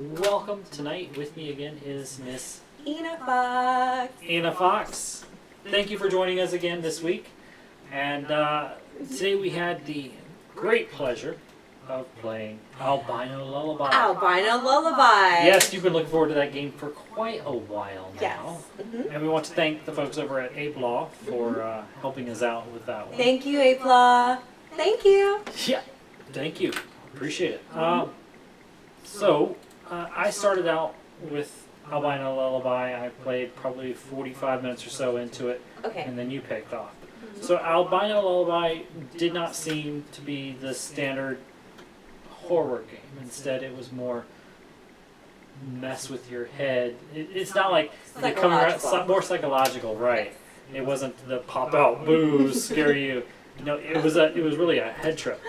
Welcome. Tonight with me again is Miss Ina Fox. Anna Fox. Thank you for joining us again this week. And today we had the great pleasure of playing Albino Lullaby. Albino Lullaby. Yes, you've been looking forward to that game for quite a while now. Yes. Mm-hmm. And we want to thank the folks over at Ape Law for helping us out with that one. Thank you, Apla. Thank you. Yeah, thank you. Appreciate it. I started out with Albino Lullaby. I played probably 45 minutes or so into it, Okay. and then you picked off. So Albino Lullaby did not seem to be the standard horror game. Instead, it was more mess with your head. It's not like they come around, more psychological, right? It wasn't the pop out, boo, scare you. No, it was really a head trip.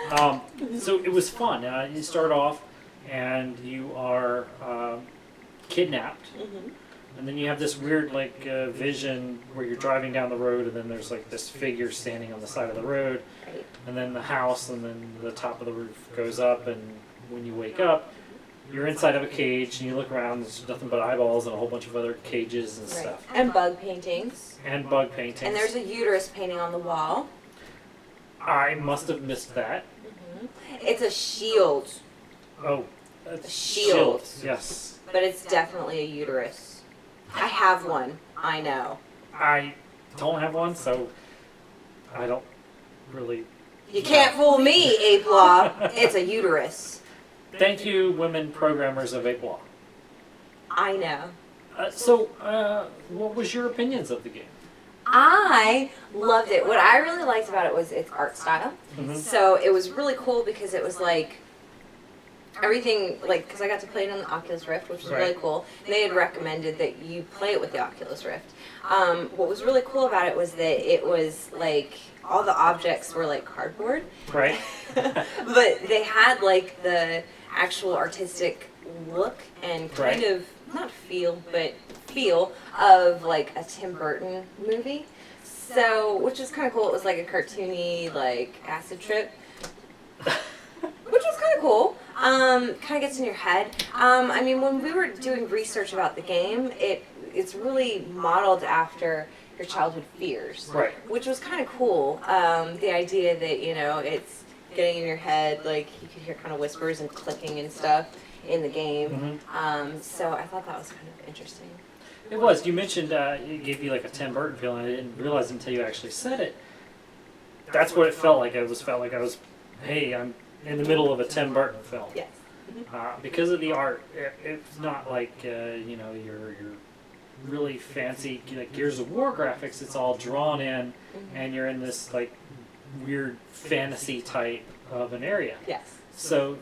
So it was fun. You start off, and you are kidnapped, and then you have this weird vision where you're driving down the road, and then there's like this figure standing on the side of the road, Right. and then the house, and then the top of the roof goes up, and when you wake up, you're inside of a cage, and you look around, there's nothing but eyeballs and a whole bunch of other cages and Right. stuff, And bug paintings. and bug paintings. And there's a uterus painting on the wall. I must have missed that. It's a shield, Oh, a shield, yes. but it's definitely a uterus. I have one. I know. I don't have one, so I don't really. You can't fool me, Apla. It's a uterus. Thank you, women programmers of Ape Law. I know. What was your opinions of the game? I loved it. What I really liked about it was its art style. Mhm. So it was really cool because it was like everything, like, because I got to play it on the Oculus Rift, which was really Right. cool. And they had recommended that you play it with the Oculus Rift. What was really cool about it was that it was like all the objects were like cardboard, Right? but they had like the actual artistic look and kind Right. of not feel, but feel of like a Tim Burton movie. So, which was kind of cool. It was like a cartoony, like acid trip, which was kind of cool. Kind of gets in your head. I mean, when we were doing research about the game, it's really modeled after your childhood fears, Right. which was kind of cool. The idea that it's getting in your head, like you could hear kind of whispers and clicking and stuff in the game. So I thought that was kind of interesting. It was. You mentioned it gave you like a Tim Burton feeling. I didn't realize until you actually said it. That's what it felt like. Hey, I'm in the middle of a Tim Burton film. Yes. Because of the art, it's not like your really fancy Gears of War graphics. It's all drawn in, and you're in this like weird fantasy type of an area. Yes. So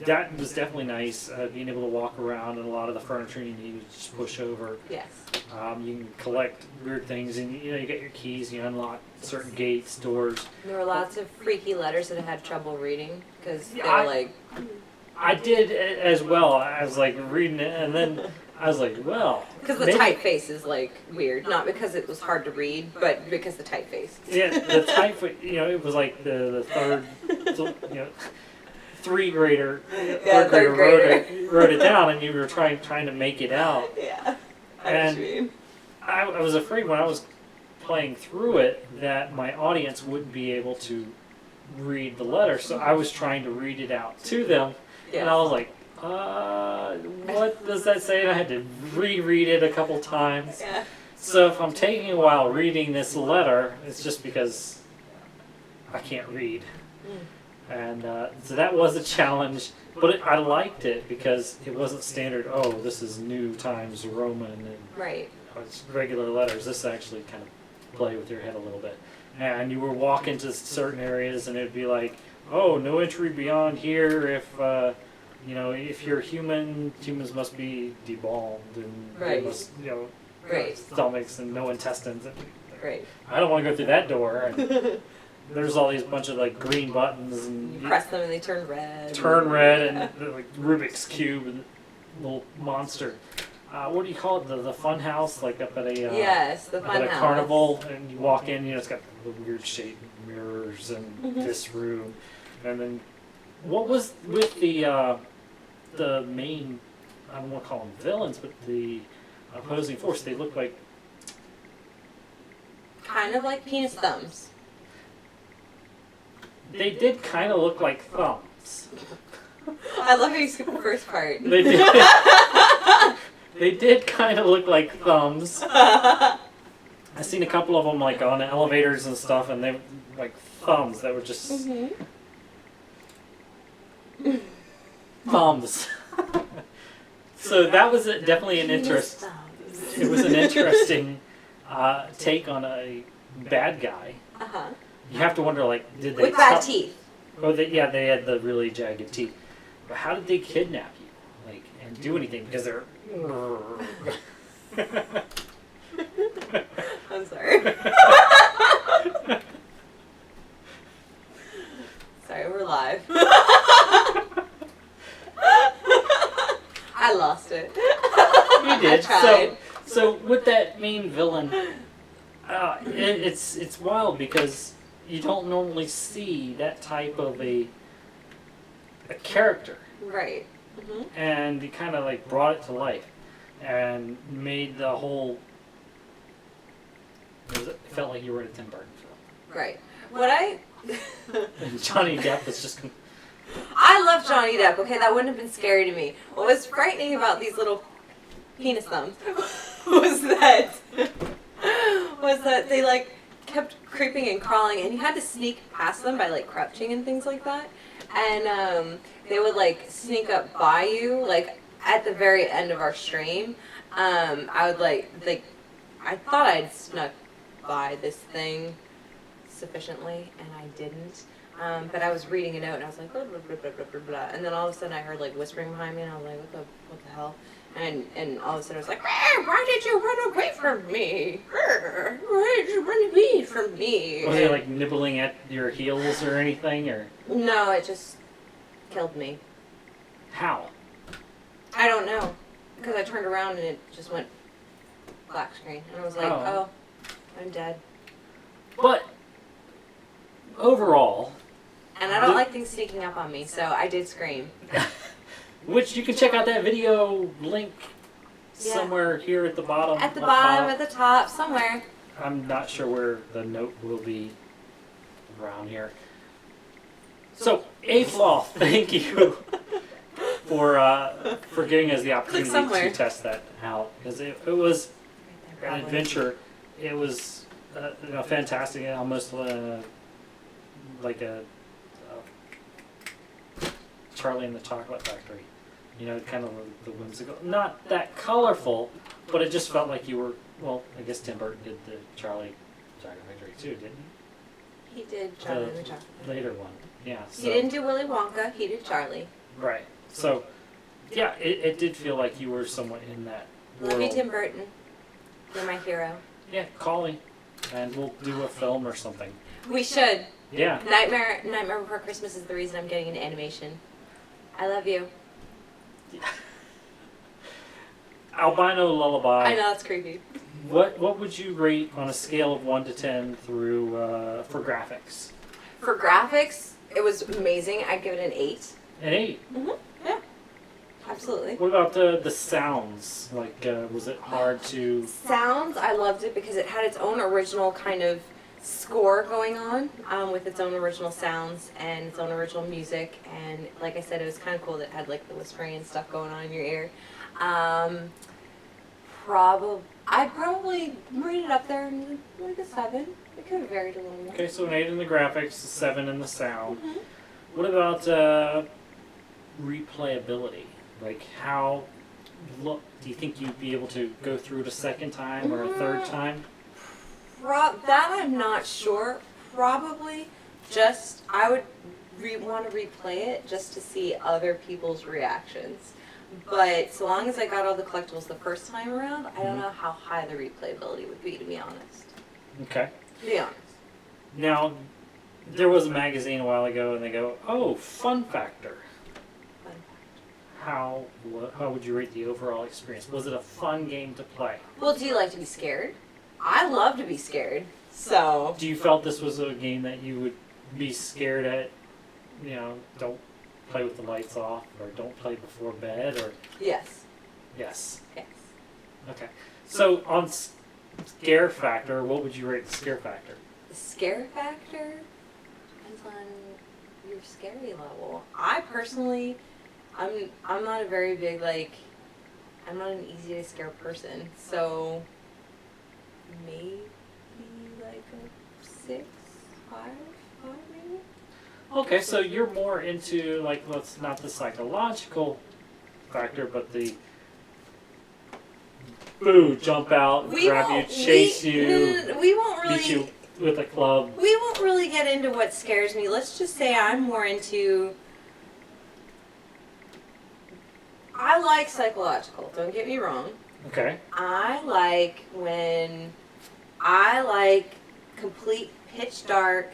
that was definitely nice. Being able to walk around, and a lot of the furniture you need to just push over. Yes. You can collect weird things, and you get your keys. You unlock certain gates, doors. There were lots of freaky letters that I had trouble reading because they Yeah, were like. I did as well. I was like reading it, and then I was like, well, Because the maybe- typeface is like weird, not because it was hard to read, but because the typeface. Yeah, the type. It was like the third, third grader third grader. wrote it down, and you were trying to make it out. Yeah. And I was afraid when I was playing through it that my audience wouldn't be able to read the letter, so I was trying to read it out to them, and I was like, what does that say? And I had to reread it a couple times. Yeah. So if I'm taking a while reading this letter, it's just because I can't read. And so that was a challenge, but I liked it because it wasn't standard, this is New Times Roman and Right. it's regular letters. This actually kind of play with your head a little bit. And you would walk into certain areas and it'd be like, no entry beyond here if you're human, humans must be debalmed and they Right. must, Right. stomachs and no intestines. Right. I don't want to go through that door. And there's all these bunch of like green buttons and You press them and they turn red. turn red and like Rubik's Cube and little monster. What do you call it? The fun house, like up at a Yes, the at fun a house. carnival, and you walk in. It's got the weird shaped mirrors and this room, and then what was with the main I don't want to call them villains, but the opposing force, they look like, Kind of like penis thumbs. they did kind of look like thumbs. I love how you skipped the first part. They did. They did kind of look like thumbs. I've seen a couple of them like on elevators and stuff, and they like thumbs that were just thumbs. So that was definitely an interest. Thumbs. It was an interesting take on a bad guy. Uh-huh. You have to wonder, like, did they With bad teeth. Oh, they had the really jagged teeth. But how did they kidnap you, like, and do anything? Because they're. I'm sorry. Sorry, we're live. I lost it. You did. I tried. So with that main villain, it's wild because you don't normally see that type of a character, Right. Mm-hmm. and he kind of like brought it to life and made the whole. It felt like you were in a Tim Burton film. Right. What I And Johnny Depp was just. I love Johnny Depp. Okay, that wouldn't have been scary to me. What was frightening about these little penis thumbs was that they like kept creeping and crawling, and you had to sneak past them by like crouching and things like that. And they would like sneak up by you, like at the very end of our stream. I would like I thought I'd snuck by this thing sufficiently, and I didn't. But I was reading a note, and I was like, blah, blah, blah, blah, blah, blah, blah. And then all of a sudden I heard like whispering behind me, and I was like, what the hell? And all of a sudden I was like, why did you run away from me? Why did you run away from me? Was he like nibbling at your heels or anything, or No, it just killed me. how? I don't know, because I turned around and it just went black screen, and I was like, Oh. oh I'm dead. But overall, And I don't like things sneaking up on me, so I did scream. which you can check out that video link Yeah. somewhere here at the bottom. At the up bottom, top. at the top, somewhere. I'm not sure where the note will be around here. So, A-Flaw, thank you for giving us the opportunity somewhere. to test that out. Because it was Right an there, probably. adventure. It was fantastic, almost like a Charlie and the Chocolate Factory. You know, kind of the whimsical. Not that colorful, but it just felt like you were, well, I guess Tim Burton did the Charlie Chocolate Factory too, didn't He did he? Charlie and the Chocolate. The later one. Yeah. So, He didn't do Willy Wonka, he did Charlie. Right. So, yeah, it did feel like you were somewhat in that world. Love you, Tim Burton. You're my hero. Yeah, call me, and we'll do a film or something. We should. Yeah. Nightmare Before Christmas is the reason I'm getting into animation. I love you. Albino Lullaby. I know, that's creepy. What would you rate on a scale of 1 to 10 through for graphics? For graphics, it was amazing. I'd give it an 8. An 8. Yeah. Absolutely. What about the sounds? Like, was it hard to? Sounds, I loved it because it had its own original kind of score going on with its own original sounds and its own original music. And like I said, it was kind of cool that it had like the whispering and stuff going on in your ear. I'd probably rate it up there in like a 7. It could have varied a little more. Okay, so an 8 in the graphics, a 7 in the sound. Mhm. What about replayability? Like, how do you think you'd be able to go through it a second time or a third time? That I'm not sure. Probably just, I would want to replay it just to see other people's reactions. But so long as I got all the collectibles the first time around, I don't know how high the replayability would be, to be honest. Okay. To be honest. Now, there was a magazine a while ago, and they go, "Oh, fun factor." Fun. How would you rate the overall experience? Was it a fun game to play? Well, do you like to be scared? I love to be scared. So. Do you felt this was a game that you would be scared at? You know, don't play with the lights off, or don't play before bed, or Yes. So on scare factor, what would you rate the scare factor? The scare factor depends on your scary level. I personally, I'm not a very big I'm not an easy to scare person, so maybe like a 6, 5 maybe. Okay, so you're more into like, let's not the psychological factor, but the boo, jump out, grab you, chase you, We won't really. beat you with a club. We won't really get into what scares me. Let's just say I'm more into. I like psychological. Don't get me wrong. Okay. I like complete pitch dark.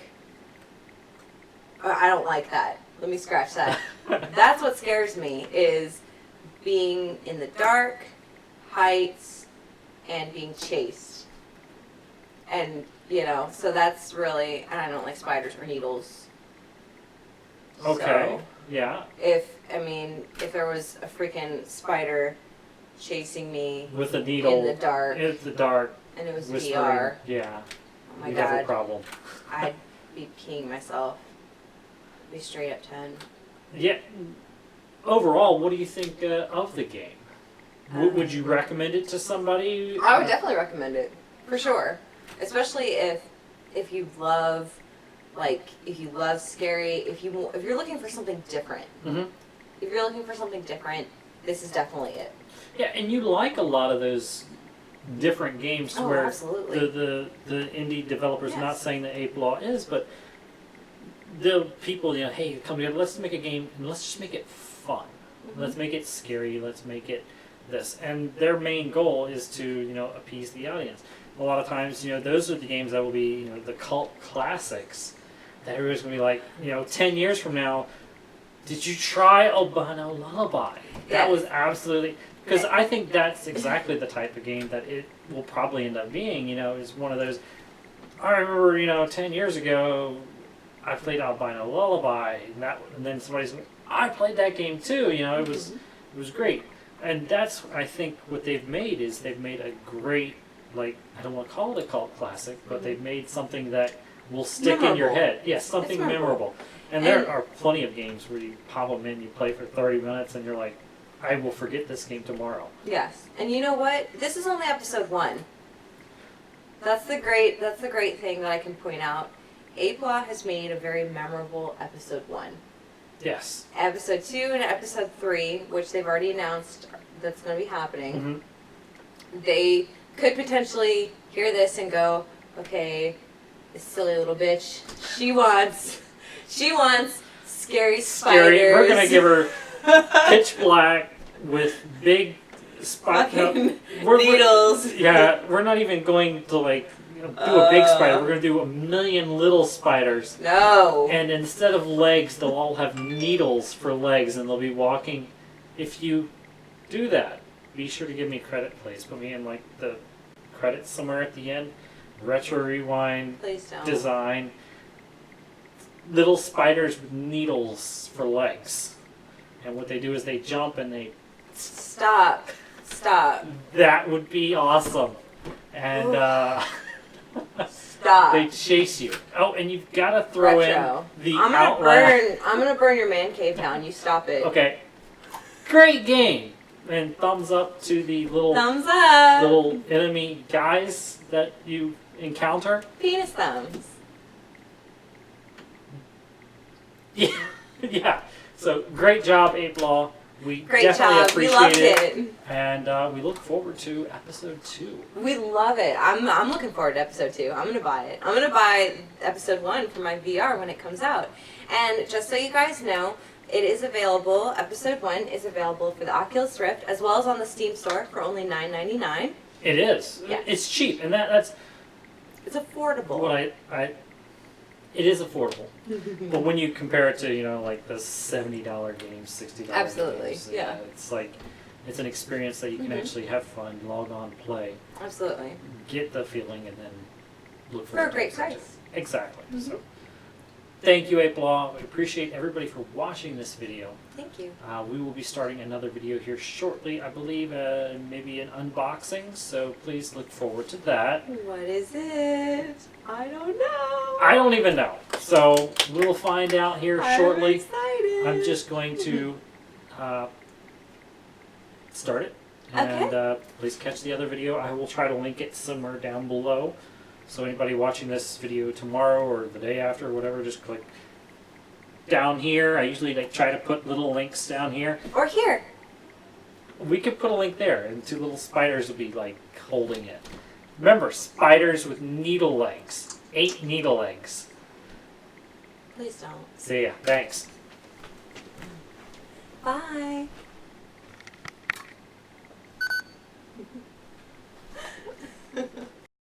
I don't like that. Let me scratch that. That's what scares me, is being in the dark, heights, and being chased. And, so that's really, and I don't like spiders or needles. Okay. So Yeah. if there was a freaking spider chasing me With a needle in the dark, and it was whispering. VR, Yeah. oh my You'd have a God, problem. I'd be peeing myself. Be straight up 10. Yeah. Overall, what do you think of the game? Would you recommend it to somebody? I would definitely recommend it, for sure. Especially if you love, scary, if you're looking for something different. Mm-hmm. If you're looking for something different, this is definitely it. Yeah, and you like a lot of those different games Oh, where absolutely. the indie developers, Yes. not saying that Ape Law is, but the people, hey, come together, let's make a game and let's just make it fun. Mm-hmm. Let's make it scary, let's make it this. And their main goal is to, appease the audience. A lot of times, those are the games that will be, the cult classics that everybody's going to be like, 10 years from now, did you try Albino Lullaby? That was absolutely, because I think that's exactly the type of game that it will probably end up being, is one of those, I remember, 10 years ago, I played Albino Lullaby, and then somebody's like, I played that game too, it was great. And that's, I think, what they've made is they've made a great, I don't want to call it a cult classic, but they've made something that will stick in your head. Yes, something memorable. And there are plenty of games where you pop them in, you play for 30 minutes, and you're like, I will forget this game tomorrow. Yes, and you know what? This is only episode 1. That's the great thing that I can point out. Ape Law has made a very memorable episode 1. Yes. Episode 2 and episode 3, which they've already announced that's going to be happening. Mm-hmm. They could potentially hear this and go, okay, this silly little bitch, she wants scary spiders. We're going to give her pitch black with big needles. We're not even going to do a big spider. We're going to do a million little spiders. No. And instead of legs, they'll all have needles for legs, and they'll be walking. If you do that, be sure to give me credit, please. Put me in the credits somewhere at the end. Retro Rewind. Please don't. Design. Little spiders with needles for legs. And what they do is they jump and they... Stop. That would be awesome. And Stop. they chase you. Oh, and you've got to throw Retro. in the I'm gonna burn your man cave down. You stop it. Okay. Great game. And thumbs up to the little enemy guys that you encounter. Penis thumbs. Yeah. Yeah. So great job, Ape Law. We Great definitely job. appreciate We loved it. And we look forward to episode 2. We love it. I'm looking forward to episode 2. I'm gonna buy it. I'm gonna buy episode 1 for my VR when it comes out. And just so you guys know, it is available. Episode 1 is available for the Oculus Rift as well as on the Steam store for only $9.99. It is. Yeah. It's cheap, and that's It's affordable. what it is affordable. But when you compare it to, the $70 games, $60 Absolutely, games, yeah. It's an experience that you can actually have fun, log on, play, Absolutely. get the feeling, and then look For a the great times. price. Exactly. So, thank you, Ape Law. We appreciate everybody for watching this video. thank you. We will be starting another video here shortly, I believe, maybe an unboxing, so please look forward to that. What is it? I don't know. I don't even know, so we'll find out here shortly. I'm excited. I'm just going to start it, and please catch the other video. I will try to link it somewhere down below, so anybody watching this video tomorrow or the day after, or whatever, just click down here. I usually try to put little links down here. Or here. We could put a link there, and 2 little spiders will be holding it. Remember, spiders with needle legs. 8 needle legs. Please don't. See ya. Thanks. Bye.